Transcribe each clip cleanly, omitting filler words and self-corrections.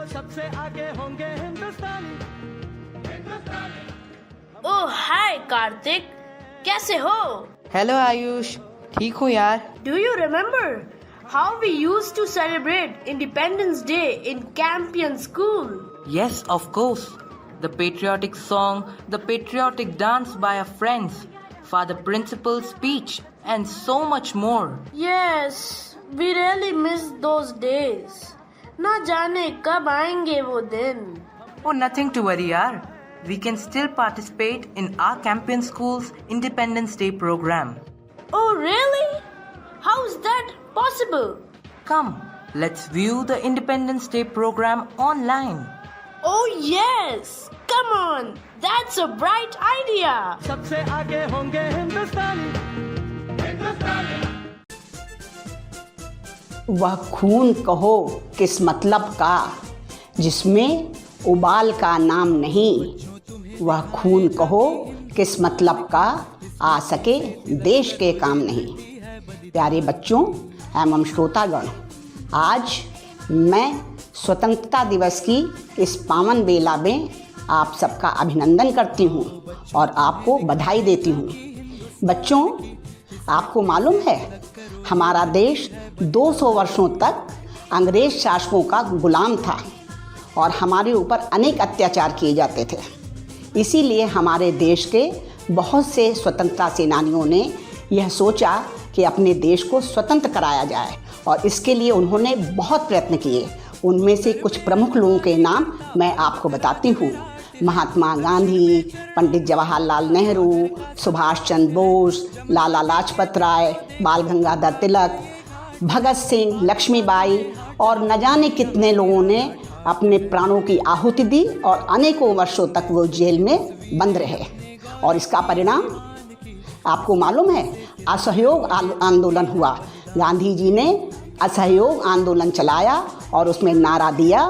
सबसे आगे होंगे हिंदुस्तानी। ओह हाय कार्तिक, कैसे हो? हेलो आयुष, ठीक हूँ यार। Do you remember how we used to celebrate Independence Day in Campion School? Yes, of course. The patriotic song, the patriotic dance by our friends, Father Principal's speech, and so much more. Yes, we really miss those days. ना जाने कब आएंगे वो दिन। Oh, nothing to worry यार. We can still participate in our Campion School's Independence Day program. Oh really? How is that possible? Come, let's view the Independence Day program online. Oh yes! Come on! That's a bright idea! सबसे आगे होंगे हिंदुस्तानी। वह खून कहो किस मतलब का जिसमें उबाल का नाम नहीं, वह खून कहो किस मतलब का आ सके देश के काम नहीं। प्यारे बच्चों एवं श्रोतागण, आज मैं स्वतंत्रता दिवस की इस पावन बेला में आप सबका अभिनंदन करती हूँ और आपको बधाई देती हूँ। बच्चों, आपको मालूम है हमारा देश 200 वर्षों तक अंग्रेज शासकों का गुलाम था और हमारे ऊपर अनेक अत्याचार किए जाते थे। इसीलिए हमारे देश के बहुत से स्वतंत्रता सेनानियों ने यह सोचा कि अपने देश को स्वतंत्र कराया जाए और इसके लिए उन्होंने बहुत प्रयत्न किए। उनमें से कुछ प्रमुख लोगों के नाम मैं आपको बताती हूँ। महात्मा गांधी, पंडित जवाहरलाल नेहरू, सुभाष चंद्र बोस, लाला लाजपत राय, बाल गंगाधर तिलक, भगत सिंह, लक्ष्मीबाई और न जाने कितने लोगों ने अपने प्राणों की आहुति दी और अनेकों वर्षों तक वो जेल में बंद रहे। और इसका परिणाम आपको मालूम है, असहयोग आंदोलन हुआ। गांधी जी ने असहयोग आंदोलन चलाया और उसमें नारा दिया,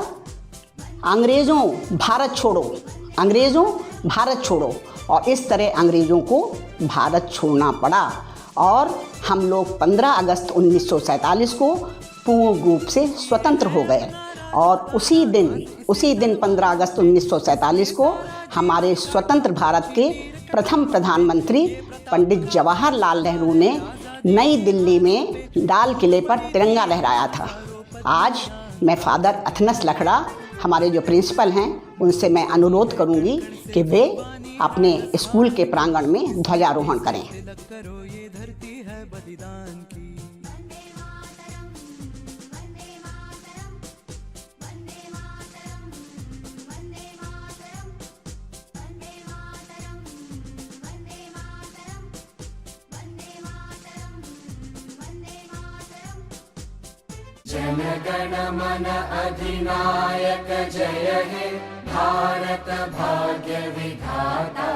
अंग्रेज़ों भारत छोड़ो, अंग्रेज़ों भारत छोड़ो। और इस तरह अंग्रेज़ों को भारत छोड़ना पड़ा और हम लोग 15 अगस्त 1947 को पूर्ण रूप से स्वतंत्र हो गए। और उसी दिन 15 अगस्त 1947 को हमारे स्वतंत्र भारत के प्रथम प्रधानमंत्री पंडित जवाहरलाल नेहरू ने नई दिल्ली में लाल किले पर तिरंगा लहराया था। आज मैं फादर अथनस लकड़ा, हमारे जो प्रिंसिपल हैं, उनसे मैं अनुरोध करूंगी कि वे अपने स्कूल के प्रांगण में ध्वजारोहण करें। जन गण मन अधिनायक जय हे भारत भाग्य विधाता।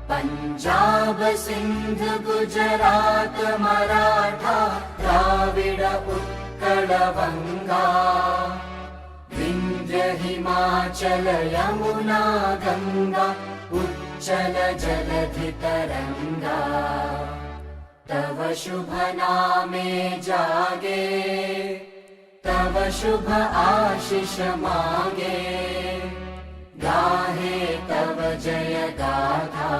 पंजाब सिंध गुजरात मराठा द्राविड़ उत्कल बंगा। विंध्य हिमाचल यमुना गंगा उच्चल जलधि तरंगा। तव शुभ नामे जागे, तव शुभ आशीष मांगे। गाहे तव जय गाथा,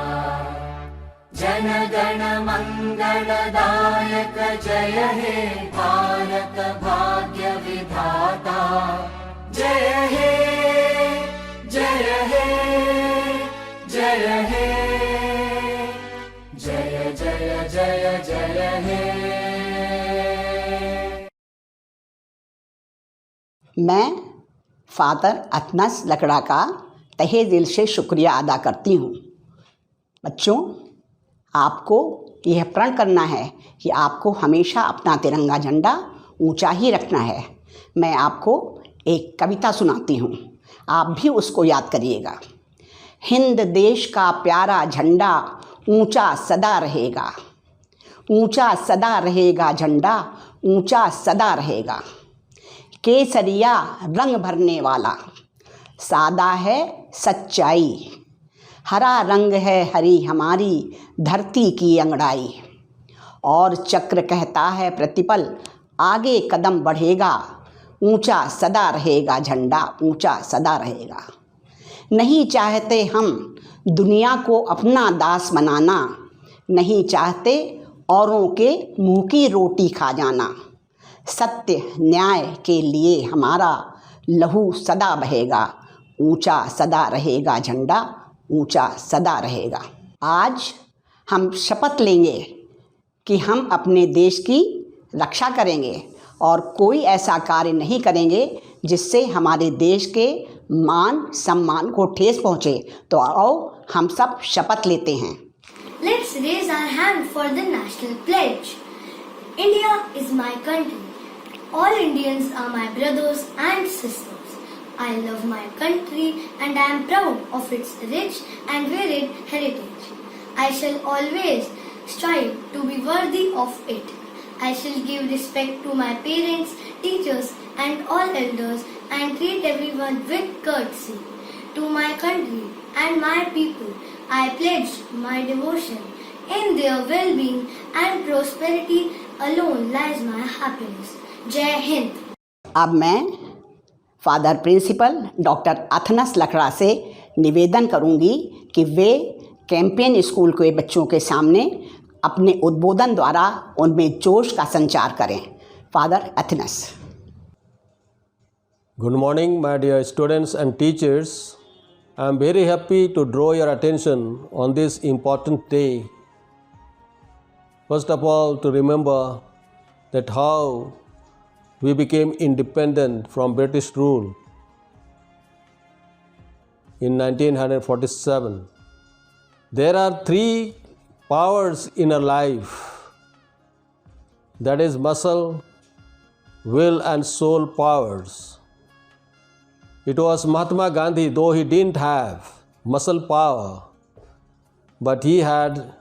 जन गण मंगलदायक जय हे भारत भाग्य विधाता। जय हे जय हे जय हे जय जय जय जय हे। मैं फादर अथनस लकड़ा का तहे दिल से शुक्रिया अदा करती हूँ। बच्चों, आपको यह प्रण करना है कि आपको हमेशा अपना तिरंगा झंडा ऊंचा ही रखना है। मैं आपको एक कविता सुनाती हूँ, आप भी उसको याद करिएगा। हिंद देश का प्यारा झंडा ऊंचा सदा रहेगा, ऊंचा सदा रहेगा झंडा, ऊंचा सदा रहेगा। केसरिया रंग भरने वाला, सादा है सच्चाई। हरा रंग है हरी हमारी धरती की अंगड़ाई। और चक्र कहता है प्रतिपल आगे कदम बढ़ेगा, ऊंचा सदा रहेगा झंडा, ऊंचा सदा रहेगा। नहीं चाहते हम दुनिया को अपना दास बनाना, नहीं चाहते औरों के मुंह की रोटी खा जाना। सत्य न्याय के लिए हमारा लहू सदा बहेगा, ऊंचा सदा रहेगा झंडा, ऊंचा सदा रहेगा। आज हम शपथ लेंगे कि हम अपने देश की रक्षा करेंगे और कोई ऐसा कार्य नहीं करेंगे जिससे हमारे देश के मान सम्मान को ठेस पहुँचे। तो आओ हम सब शपथ लेते हैं। Let's raise our hand for the national pledge. India is my country. All Indians are my brothers and sisters. I love my country and I am proud of its rich and varied heritage. I shall always strive to be worthy of it. I shall give respect to my parents, teachers and all elders and treat everyone with courtesy. To my country and my people, I pledge my devotion. In their well-being and prosperity alone lies my happiness. Jai Hind. अब मैं father principal doctor अथनस लकड़ा से निवेदन करूंगी कि वे campaign school के बच्चों के सामने अपने उद्बोधन द्वारा उनमें जोश का संचार करें। Father अथनस। Good morning, my dear students and teachers. I am very happy to draw your attention on this important day. First of all, to remember that how we became independent from British rule in 1947. There are three powers in our life, that is muscle, will and soul powers. It was Mahatma Gandhi, though he didn't have muscle power, but he had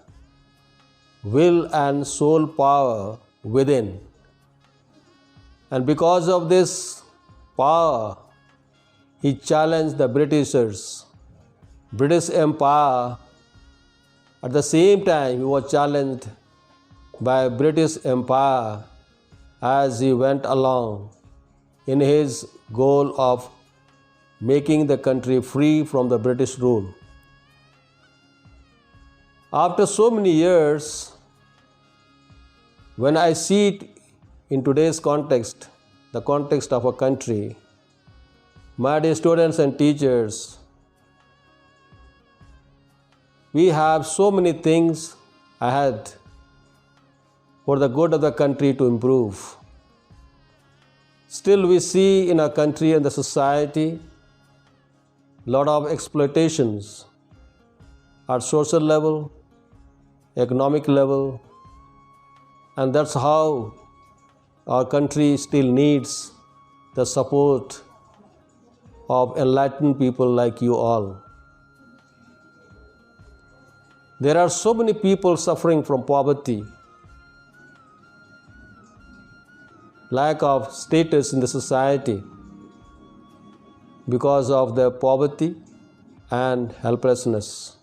will and soul power within. And because of this power, he challenged the Britishers, British Empire. At the same time, he was challenged by British Empire as he went along in his goal of making the country free from the British rule. After so many years, when I see it in today's context, the context of a country, my dear students and teachers, we have so many things ahead for the good of the country to improve. Still, we see in our country and the society lot of exploitations at social level, economic level, and that's how our country still needs the support of enlightened people like you all. There are so many people suffering from poverty, lack of status in the society because of their poverty and helplessness.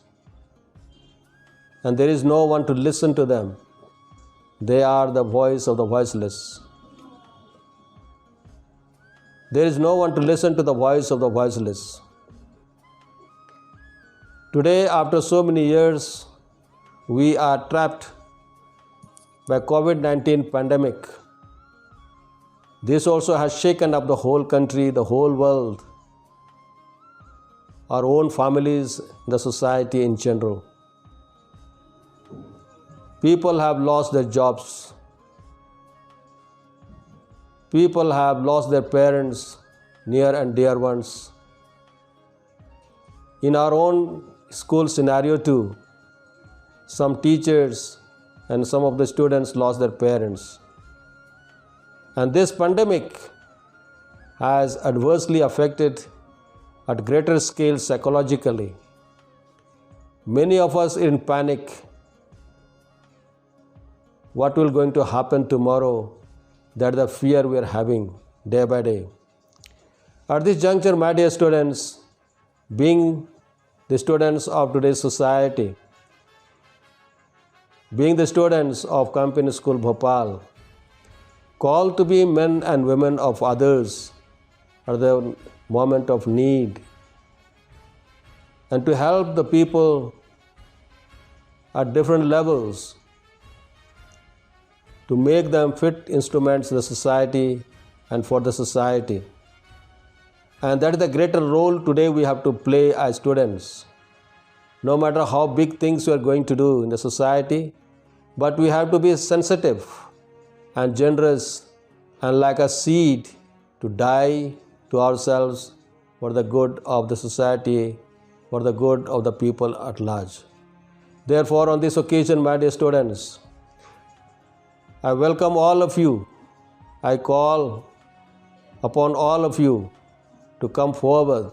And there is no one to listen to them. They are the voice of the voiceless. There is no one to listen to the voice of the voiceless. Today, after so many years, we are trapped by COVID-19 pandemic. This also has shaken up the whole country, the whole world, our own families, the society in general. People have lost their jobs. People have lost their parents, near and dear ones. In our own school scenario too, some teachers and some of the students lost their parents. And this pandemic has adversely affected at greater scale psychologically. Many of us are in panic. What will going to happen tomorrow? That's the fear we are having day by day. At this juncture, my dear students, being the students of today's society, being the students of Campaign School Bhopal, called to be men and women of others at the moment of need, and to help the people at different levels to make them fit instruments in the society and for the society. And that is the greater role today we have to play as students. No matter how big things we are going to do in the society, but we have to be sensitive and generous and like a seed to die to ourselves for the good of the society, for the good of the people at large. Therefore, on this occasion, my dear students, I welcome all of you. I call upon all of you to come forward,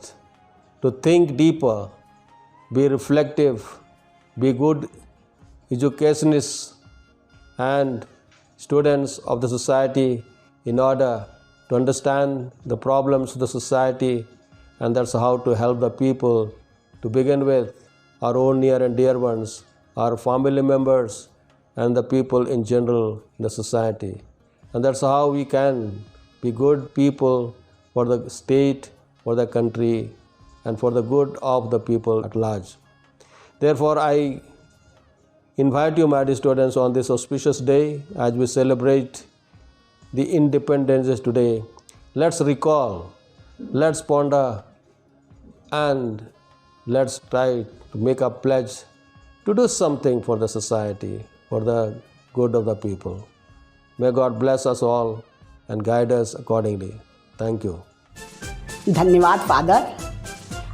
to think deeper, be reflective, be good educationists and students of the society in order to understand the problems of the society, and that's how to help the people, to begin with our own near and dear ones, our family members, and the people in general in the society. And that's how we can be good people for the state, for the country, and for the good of the people at large. Therefore, I invite you, my dear students, on this auspicious day as we celebrate the independence today. Let's recall, let's ponder, and let's try to make a pledge to do something for the society, for the good of the people. May God bless us all and guide us accordingly. Thank you. धन्यवाद father,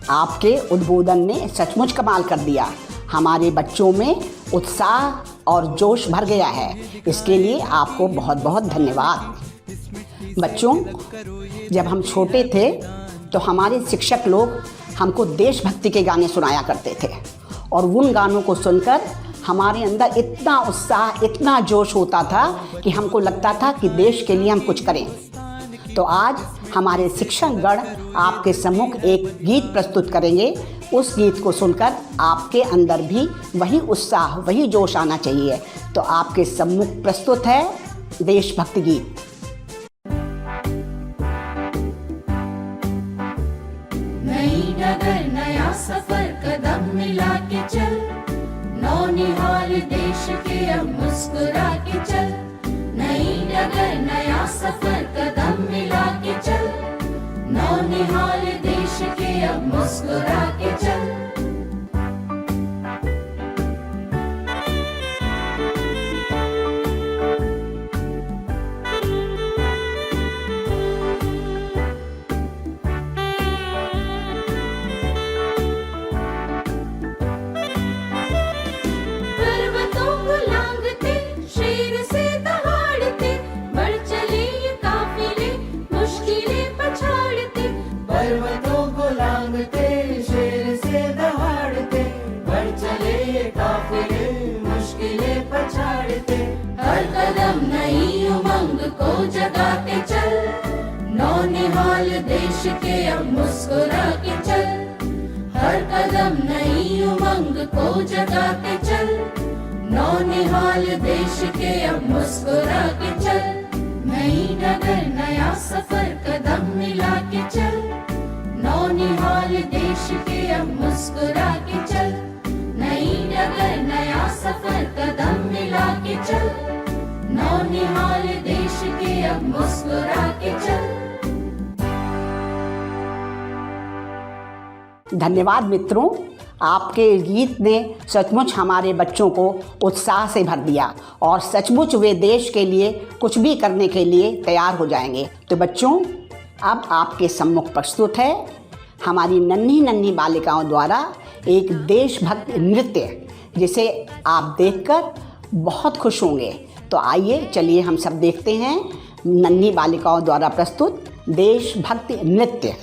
आपके उद्बोधन ने सचमुच कमाल कर दिया। हमारे बच्चों में उत्साह और जोश भर गया है। इसके लिए आपको बहुत बहुत धन्यवाद। बच्चों, जब हम छोटे थे तो हमारे शिक्षक लोग हमको देशभक्ति के गाने सुनाया करते थे, और उन गानों को सुनकर हमारे अंदर इतना उत्साह, इतना जोश होता था कि हमको लगता था कि देश के लिए हम कुछ करें। तो आज हमारे शिक्षकगण आपके सम्मुख एक गीत प्रस्तुत करेंगे। उस गीत को सुनकर आपके अंदर भी वही उत्साह, वही जोश आना चाहिए। तो आपके सम्मुख प्रस्तुत है देशभक्ति गीत। नई डगर नया सफर कदम मिला के चल, नौनिहाल देश के अब मुस्कुरा के चल। नई डगर नया सफर कदम मिला के चल, नौनिहाल देश के अब मुस्कुरा के चल। जगाते चल, नौनिहाल देश के अब मुस्कुरा के चल। हर कदम नई उमंग को जगाते चल, नौनिहाल देश के अब मुस्कुरा के चल। नई डगर नया सफर कदम मिला के चल, नौनिहाल देश के अब मुस्कुरा के चल। नई डगर नया सफर कदम मिला के चल, नौनिहाल देश के अब मुस्कुरा के चल। धन्यवाद मित्रों, आपके गीत ने सचमुच हमारे बच्चों को उत्साह से भर दिया और सचमुच वे देश के लिए कुछ भी करने के लिए तैयार हो जाएंगे। तो बच्चों, अब आपके सम्मुख प्रस्तुत है हमारी नन्ही नन्ही बालिकाओं द्वारा एक देशभक्त नृत्य, जिसे आप देखकर बहुत खुश होंगे। तो आइए चलिए हम सब देखते हैं नन्ही बालिकाओं द्वारा प्रस्तुत देशभक्ति नृत्य।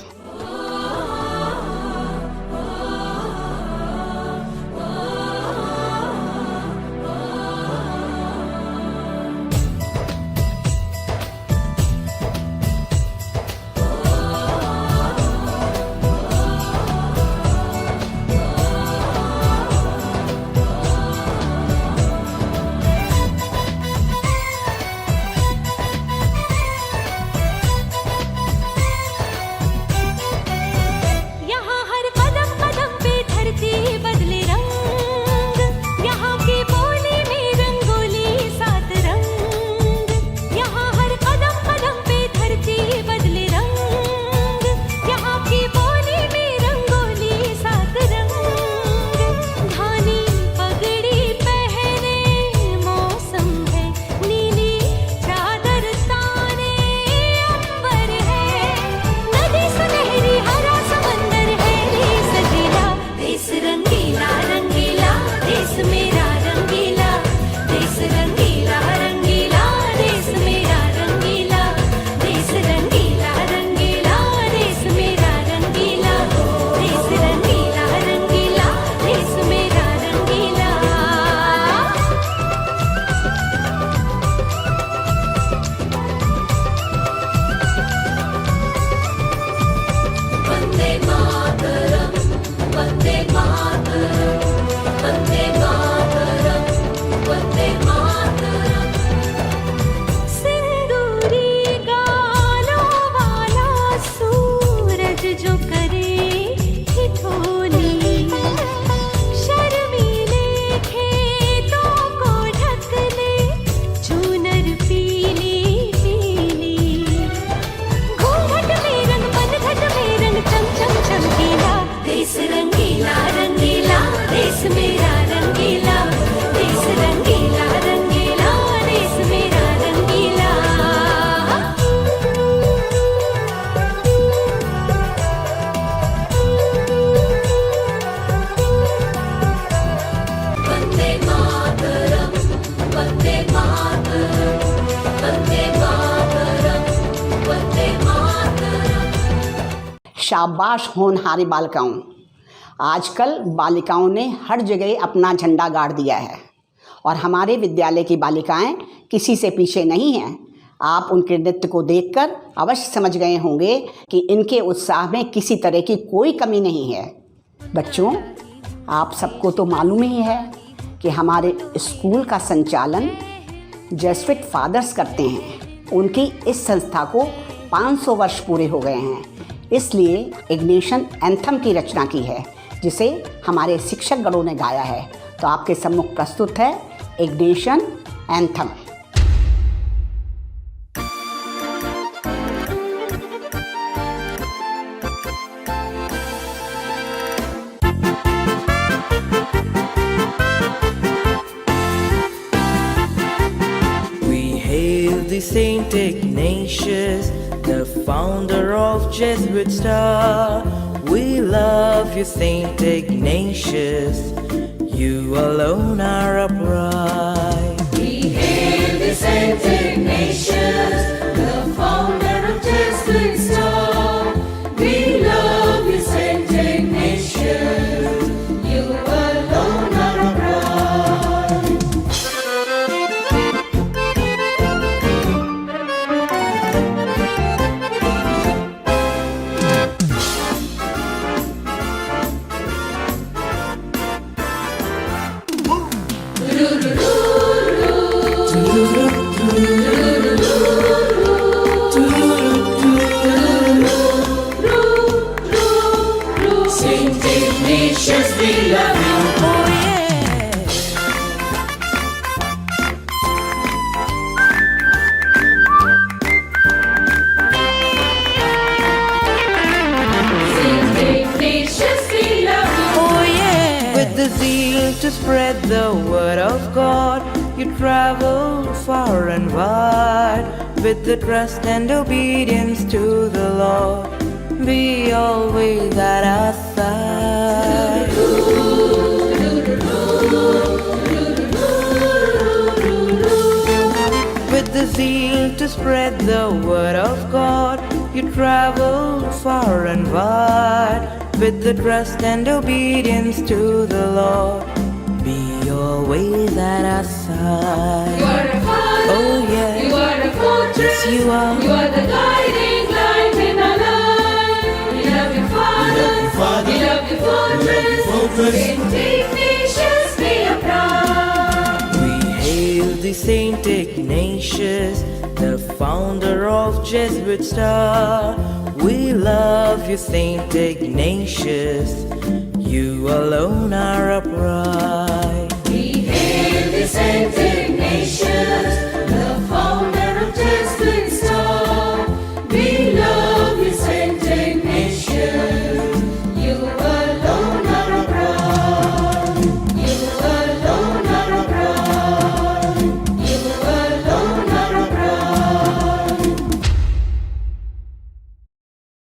शाबाश होनहारी बालिकाओं। आजकल बालिकाओं ने हर जगह अपना झंडा गाड़ दिया है और हमारे विद्यालय की बालिकाएं किसी से पीछे नहीं हैं। आप उनके नृत्य को देखकर अवश्य समझ गए होंगे कि इनके उत्साह में किसी तरह की कोई कमी नहीं है। बच्चों, आप सबको तो मालूम ही है कि हमारे स्कूल का संचालन जेसुइट फादर्स करते हैं। उनकी इस संस्था को 500 वर्ष पूरे हो गए हैं, इसलिए इग्निशन एंथम की रचना की है, जिसे हमारे शिक्षक गणों ने गाया है। तो आपके सम्मुख प्रस्तुत है ignition anthem. Saint Ignatius, the founder of Jesuit Star. We love you, Saint Ignatius. You alone are upright. We hail the Saint Ignatius, the founder of Jesuit Star. We love you, Saint Ignatius. You alone are upright. Saint Ignatius, we love you. Oh yeah. Saint Ignatius, we love you. Oh yeah. With the zeal to spread the word of God, you travel far and wide. With the trust and obedience to the Lord, be always at our side. With the zeal to spread the word of God, you travel far and wide. With the trust and obedience to the Lord, be always at our side. You are a father. Oh yeah. You are a fortress. Yes, you are. You are the guiding light in our life. We love you, Father. We love you, fortress. Saint Ignatius, be a proud. We hail the Saint Ignatius, the founder of Jesuit Star. We love you, Saint Ignatius. You alone are upright.